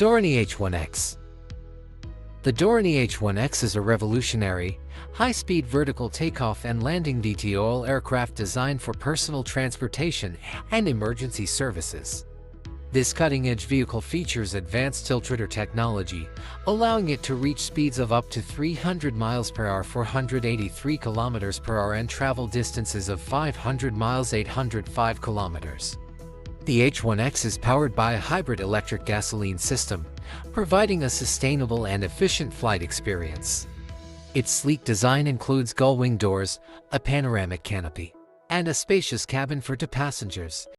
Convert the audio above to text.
Dorony H-One X. The Dorony H-One X is a revolutionary, high-speed vertical takeoff and landing VTOL aircraft designed for personal transportation and emergency services. This cutting-edge vehicle features advanced Tiltrider technology, allowing it to reach speeds of up to 300 miles per hour, 483 kilometers per hour, and travel distances of 500 miles, 805 kilometers. The H-One X is powered by a hybrid electric-gasoline system, providing a sustainable and efficient flight experience. Its sleek design includes gull-wing doors, a panoramic canopy, and a spacious cabin for two passengers,